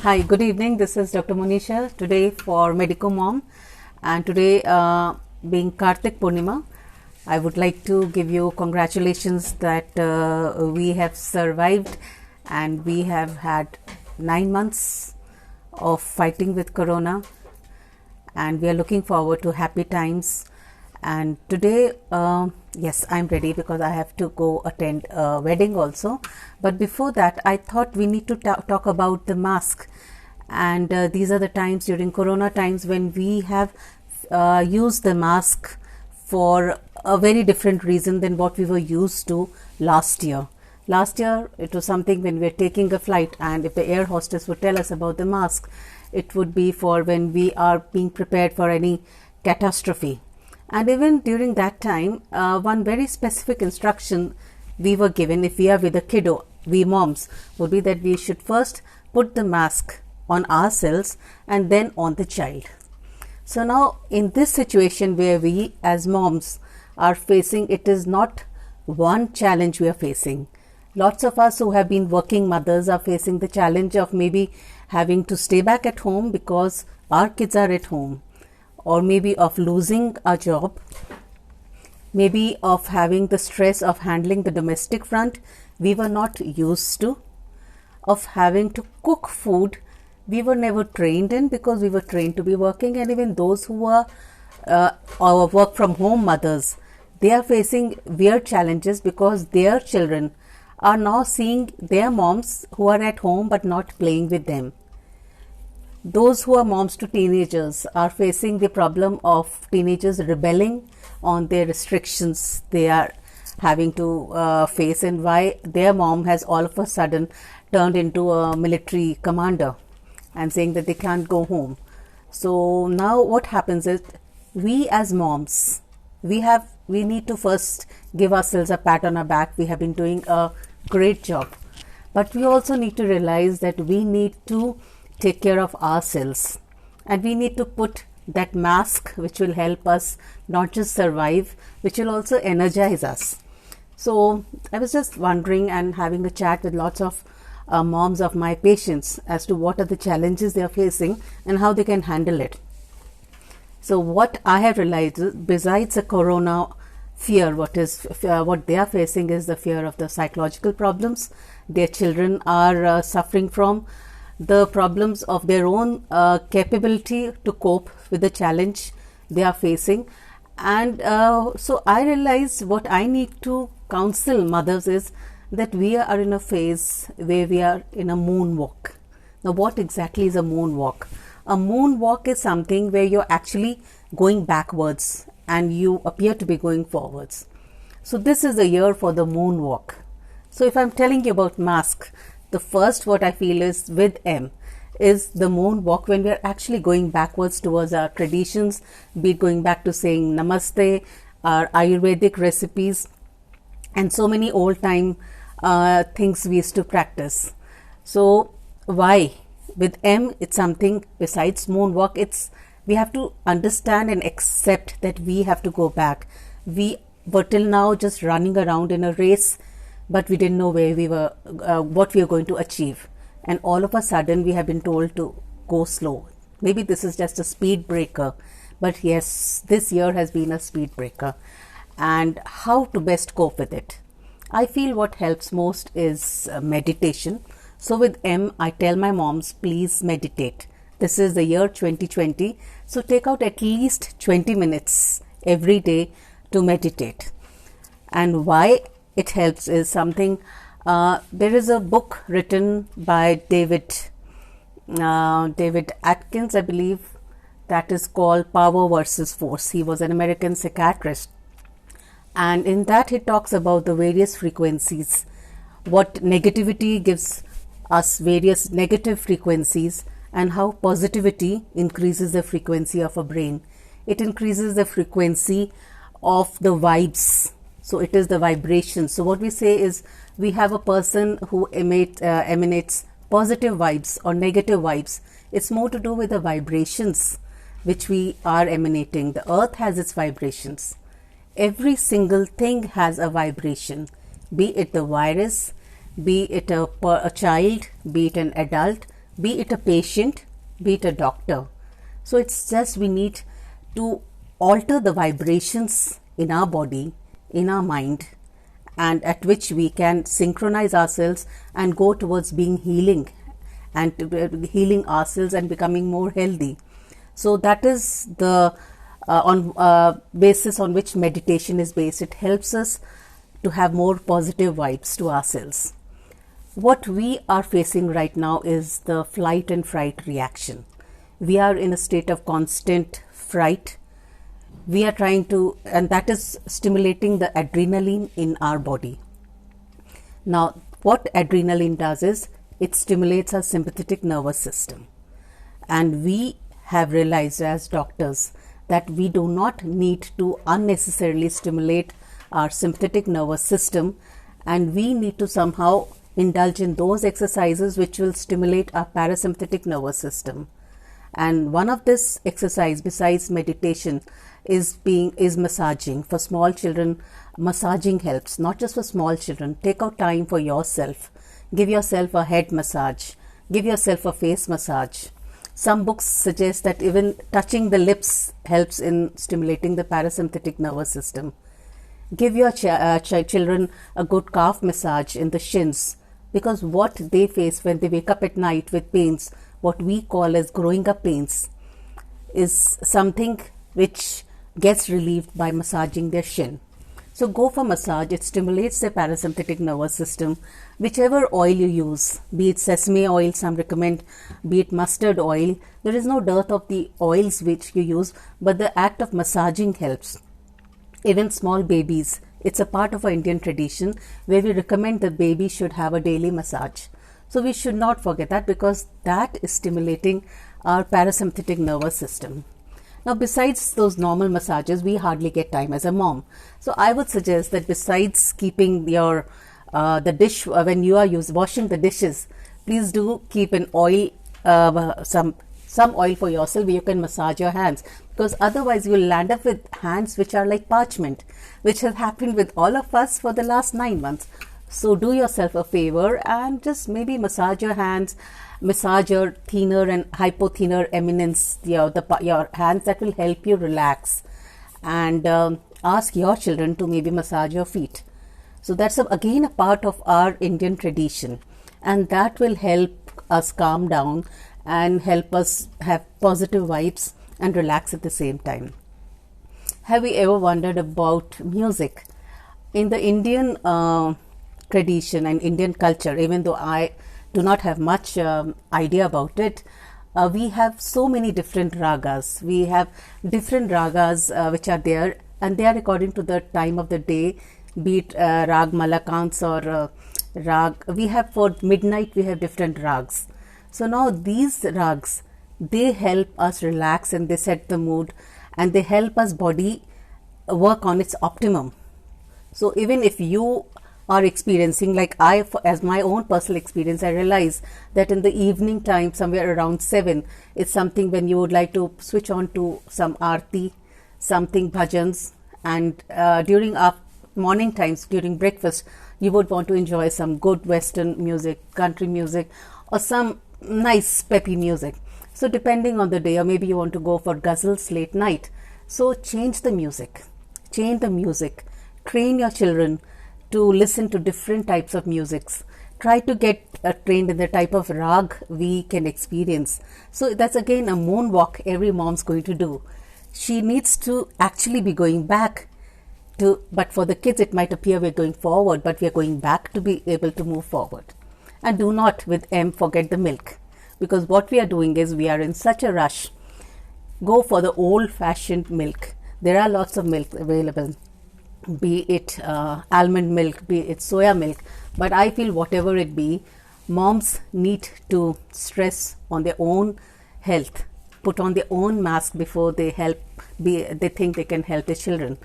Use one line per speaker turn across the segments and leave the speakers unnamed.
Hi, good evening. This is Dr. Monisha today for Medico Mom, and today being Kartik Purnima, I would like to give you congratulations that we have survived and we have had 9 months of fighting with Corona, and we are looking forward to happy times. And today, yes, I'm ready because I have to go attend a wedding also. But before that, I thought we need to talk about the mask. And these are the times during Corona times when we have used the mask for a very different reason than what we were used to last year. Last year, it was something when we were taking a flight, and if the air hostess would tell us about the mask, it would be for when we are being prepared for any catastrophe. And even during that time, one very specific instruction we were given, if we are with a kiddo, we moms, would be that we should first put the mask on ourselves and then on the child. So now in this situation where we as moms are facing, it is not one challenge we are facing. Lots of us who have been working mothers are facing the challenge of maybe having to stay back at home because our kids are at home, or maybe of losing a job, maybe of having the stress of handling the domestic front we were not used to, of having to cook food we were never trained in because we were trained to be working. And even those who are our work from home mothers, they are facing weird challenges because their children are now seeing their moms who are at home but not playing with them. Those who are moms to teenagers are facing the problem of teenagers rebelling on their restrictions they are having to face, and why their mom has all of a sudden turned into a military commander and saying that they can't go home. So now what happens is, we as moms, we need to first give ourselves a pat on our back. We have been doing a great job, but we also need to realize that we need to take care of ourselves, and we need to put that mask which will help us not just survive, which will also energize us. So I was just wondering and having a chat with lots of moms of my patients as to what are the challenges they are facing and how they can handle it. So what I have realized is, besides the corona fear, what they are facing is the fear of the psychological problems their children are suffering from, the problems of their own capability to cope with the challenge they are facing. And so I realized what I need to counsel mothers is that we are in a phase where we are in a moonwalk. Now, what exactly is a moonwalk? A moonwalk is something where you're actually going backwards and you appear to be going forwards. So this is the year for the moonwalk. So if I'm telling you about mask, the first what I feel is with M is the moonwalk, when we're actually going backwards towards our traditions, be it going back to saying namaste, our Ayurvedic recipes, and so many old time things we used to practice. So why? With M, it's something besides moonwalk. We have to understand and accept that we have to go back. We were till now just running around in a race, but we didn't know where we were, what we were going to achieve. And all of a sudden, we have been told to go slow. Maybe this is just a speed breaker, but yes, this year has been a speed breaker. And how to best cope with it? I feel what helps most is meditation. So with M, I tell my moms, please meditate. This is the year 2020. So take out at least 20 minutes every day to meditate. And why it helps is something, there is a book written by David Atkins, I believe, that is called Power versus Force. He was an American psychiatrist. And in that he talks about the various frequencies, what negativity gives us various negative frequencies, and how positivity increases the frequency of a brain. It increases the frequency of the vibes. So it is the vibration. So what we say is, we have a person who emanates positive vibes or negative vibes. It's more to do with the vibrations which we are emanating. The earth has its vibrations. Every single thing has a vibration, be it the virus, be it a child, be it an adult, be it a patient, be it a doctor. So it's just we need to alter the vibrations in our body, in our mind, and at which we can synchronize ourselves and go towards being healing and healing ourselves and becoming more healthy. So that is the basis on which meditation is based. It helps us to have more positive vibes to ourselves. What we are facing right now is the flight and fright reaction. We are in a state of constant fright. We are trying to, and that is stimulating the adrenaline in our body. Now, what adrenaline does is it stimulates our sympathetic nervous system. And we have realized as doctors that we do not need to unnecessarily stimulate our sympathetic nervous system, and we need to somehow indulge in those exercises which will stimulate our parasympathetic nervous system. And one of this exercise besides meditation is massaging. For small children, massaging helps. Not just for small children. Take out time for yourself. Give yourself a head massage. Give yourself a face massage. Some books suggest that even touching the lips helps in stimulating the parasympathetic nervous system. Give your children a good calf massage in the shins, because what they face when they wake up at night with pains, what we call as growing up pains, is something which gets relieved by massaging their shin. So go for massage. It stimulates the parasympathetic nervous system. Whichever oil you use, be it sesame oil, some recommend, be it mustard oil, there is no dearth of the oils which you use, but the act of massaging helps. Even small babies, it's a part of our Indian tradition where we recommend the baby should have a daily massage. So we should not forget that, because that is stimulating our parasympathetic nervous system. Now, besides those normal massages, we hardly get time as a mom. So I would suggest that besides keeping your the dish when you are washing the dishes, please do keep an oil, some oil for yourself where you can massage your hands, because otherwise you will land up with hands which are like parchment, which has happened with all of us for the last 9 months. So do yourself a favor and just maybe massage your hands, massage your thenar and hypothenar eminence, your hands. That will help you relax. And ask your children to maybe massage your feet. So that's again a part of our Indian tradition, and that will help us calm down and help us have positive vibes and relax at the same time. Have you ever wondered about music? In the Indian tradition and Indian culture, even though I do not have much idea about it, we have so many different ragas. We have different ragas which are there, and they are according to the time of the day, be it rag malakants or rag. We have for midnight, we have different rags. So now these rags, they help us relax and they set the mood and they help us body work on its optimum. So even if you are experiencing, like I, as my own personal experience, I realize that in the evening time, somewhere around 7, it's something when you would like to switch on to some aarti, something bhajans, and during our morning times, during breakfast, you would want to enjoy some good Western music, country music, or some nice peppy music. So depending on the day, or maybe you want to go for ghazals late night. So change the music, train your children to listen to different types of musics. Try to get trained in the type of rag we can experience. So that's again a moonwalk every mom's going to do. She needs to actually be going back to, but for the kids it might appear we're going forward, but we're going back to be able to move forward. And do not, with M, forget the milk, because what we are doing is we are in such a rush. Go for the old-fashioned milk. There are lots of milk available, be it almond milk, be it soya milk, but I feel whatever it be, moms need to stress on their own health, put on their own mask before they they think they can help their children.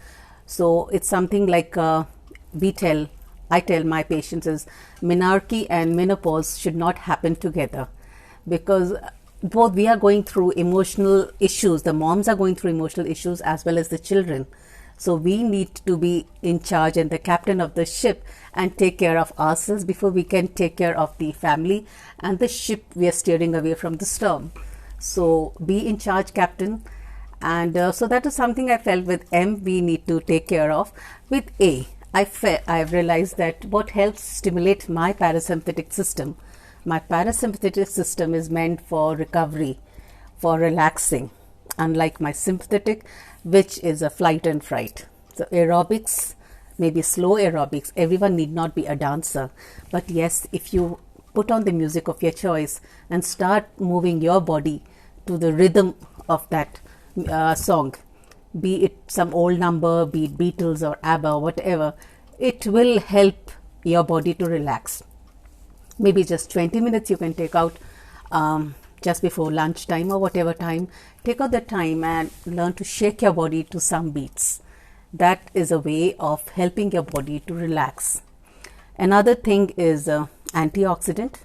So it's something like I tell my patients is menarche and menopause should not happen together, because both we are going through emotional issues. The moms are going through emotional issues as well as the children. So we need to be in charge and the captain of the ship and take care of ourselves before we can take care of the family and the ship we are steering away from the storm. So be in charge, captain. And so that is something I felt with M we need to take care of. With A, I've realized that what helps stimulate my parasympathetic system. My parasympathetic system is meant for recovery, for relaxing, unlike my sympathetic, which is a flight and fright. So aerobics, maybe slow aerobics, everyone need not be a dancer, but yes, if you put on the music of your choice and start moving your body to the rhythm of that song, be it some old number, be it Beatles or ABBA, whatever, it will help your body to relax. Maybe just 20 minutes you can take out just before lunchtime or whatever time. Take out the time and learn to shake your body to some beats. That is a way of helping your body to relax. Another thing is antioxidant.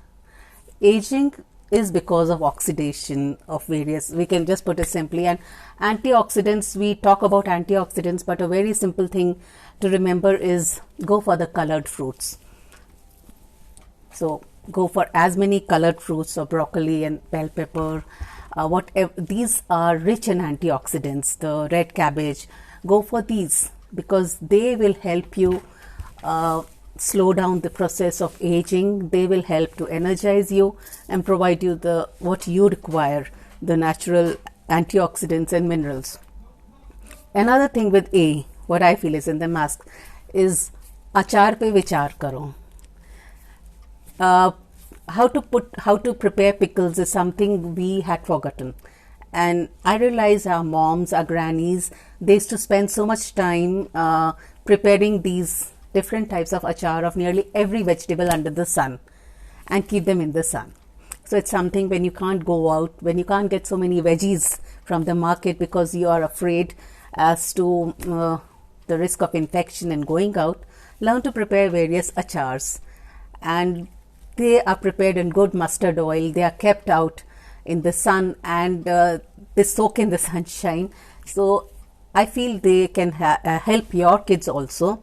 Aging is because of oxidation of various, we can just put it simply, and antioxidants, we talk about antioxidants, but a very simple thing to remember is go for the colored fruits. So go for as many colored fruits of broccoli and bell pepper, whatever, these are rich in antioxidants. The red cabbage, go for these because they will help you slow down the process of aging. They will help to energize you and provide you the what you require, the natural antioxidants and minerals. Another thing with A, what I feel is in the mask, is achar pe vichar karo. How to prepare pickles is something we had forgotten, and I realize our moms, our grannies, they used to spend so much time preparing these different types of achar of nearly every vegetable under the sun and keep them in the sun. So it's something when you can't go out, when you can't get so many veggies from the market because you are afraid as to the risk of infection and going out, learn to prepare various achars, and they are prepared in good mustard oil. They are kept out in the sun and they soak in the sunshine. So I feel they can help your kids also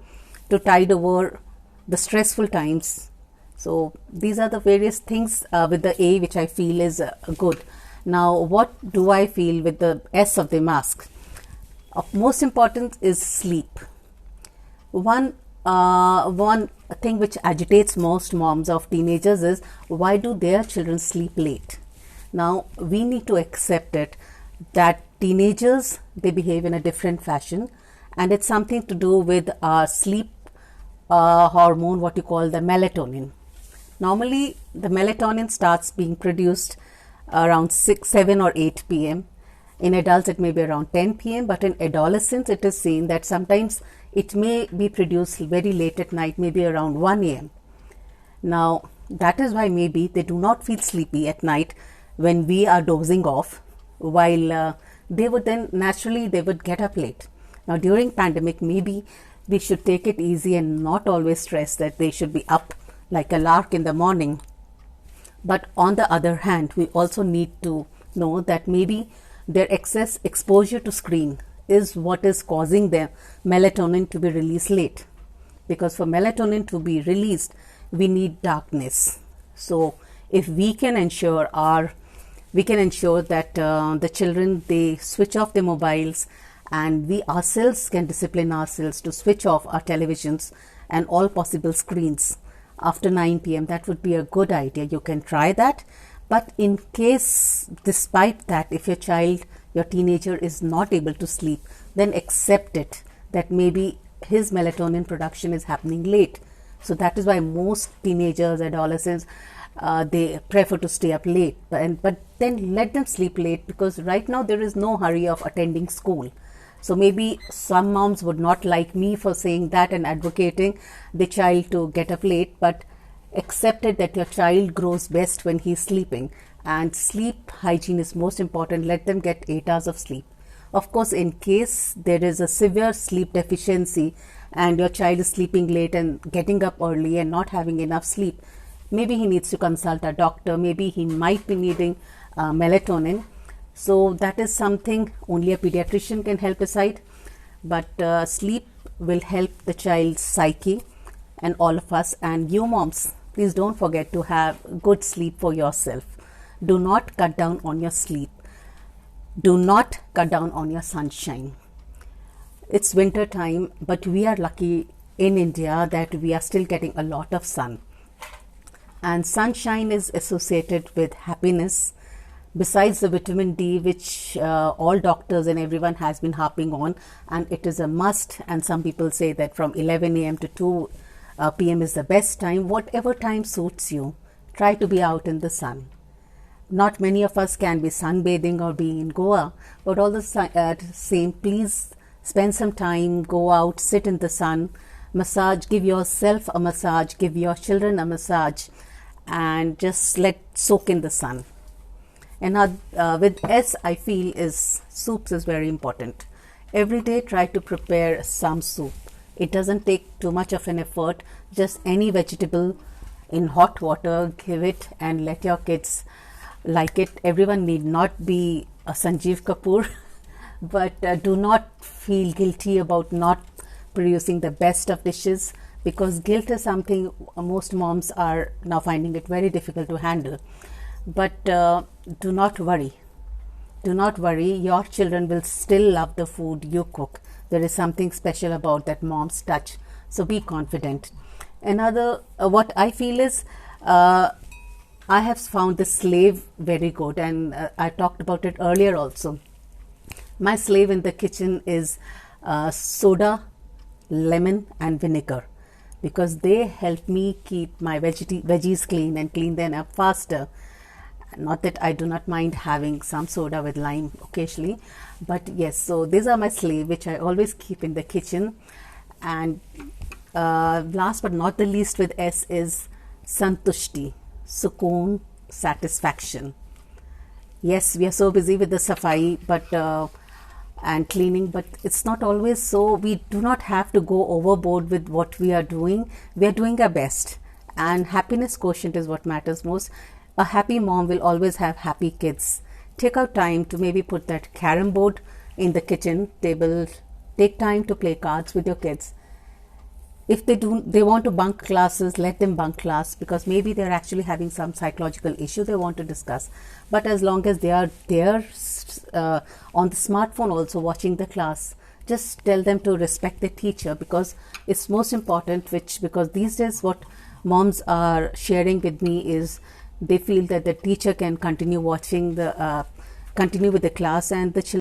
to tide over the stressful times. So these are the various things with the A which I feel is good. Now what do I feel with the S of the mask? Of most importance is sleep. One thing which agitates most moms of teenagers is why do their children sleep late? Now we need to accept it that teenagers, they behave in a different fashion, and it's something to do with our sleep hormone, what you call the melatonin. Normally the melatonin starts being produced around 6, 7 or 8 p.m. In adults it may be around 10 p.m. but in adolescents it is seen that sometimes it may be produced very late at night, maybe around 1 a.m. Now that is why maybe they do not feel sleepy at night when we are dozing off, while they would then naturally they would get up late. Now during pandemic maybe we should take it easy and not always stress that they should be up like a lark in the morning. But on the other hand, we also need to know that maybe their excess exposure to screen is what is causing their melatonin to be released late. Because for melatonin to be released, we need darkness. So if we can ensure that the children, they switch off their mobiles, and we ourselves can discipline ourselves to switch off our televisions and all possible screens after 9 p.m. That would be a good idea. You can try that. But in case, despite that, if your child, your teenager is not able to sleep, then accept it that maybe his melatonin production is happening late. So that is why most teenagers, adolescents, they prefer to stay up late. But then let them sleep late, because right now there is no hurry of attending school. So maybe some moms would not like me for saying that and advocating the child to get up late, but accept it that your child grows best when he's sleeping, and sleep hygiene is most important. Let them get 8 hours of sleep. Of course, in case there is a severe sleep deficiency and your child is sleeping late and getting up early and not having enough sleep, maybe he needs to consult a doctor. Maybe he might be needing melatonin. So that is something only a pediatrician can help decide. but sleep will help the child's psyche and all of us. And you moms, please don't forget to have good sleep for yourself. Do not cut down on your sleep. Do not cut down on your sunshine. It's winter time, but we are lucky in India that we are still getting a lot of sun. And sunshine is associated with happiness. Besides the vitamin D, which all doctors and everyone has been harping on, and it is a must, and some people say that from 11 a.m. to 2 p.m. is the best time. Whatever time suits you, try to be out in the sun. Not many of us can be sunbathing or be in Goa, but all the same, please spend some time, go out, sit in the sun, massage, give yourself a massage, give your children a massage, and just let soak in the sun. And with S, I feel is soups is very important. Every day try to prepare some soup. It doesn't take too much of an effort. Just any vegetable in hot water, give it and let your kids like it. Everyone need not be a Sanjeev Kapoor, but do not feel guilty about not producing the best of dishes, because guilt is something most moms are now finding it very difficult to handle. But do not worry. Do not worry. Your children will still love the food you cook. There is something special about that mom's touch. So be confident. Another, what I feel is, I have found the slave very good, and I talked about it earlier also. My slave in the kitchen is soda, lemon and vinegar, because they help me keep my veggies clean and clean them up faster. Not that I do not mind having some soda with lime occasionally, but yes, so these are my slave which I always keep in the kitchen. And last but not the least with S is Santushti, sukoon, satisfaction. Yes, we are so busy with the safai and cleaning, but it's not always so. We do not have to go overboard with what we are doing. We are doing our best, and happiness quotient is what matters most. A happy mom will always have happy kids. Take out time to maybe put that carom board in the kitchen table. Take time to play cards with your kids. If they want to bunk classes, let them bunk class, because maybe they're actually having some psychological issue they want to discuss. But as long as they are there on the smartphone also watching the class, just tell them to respect the teacher, because it's most important, because these days what moms are sharing with me is they feel that the teacher can continue with the class, and the children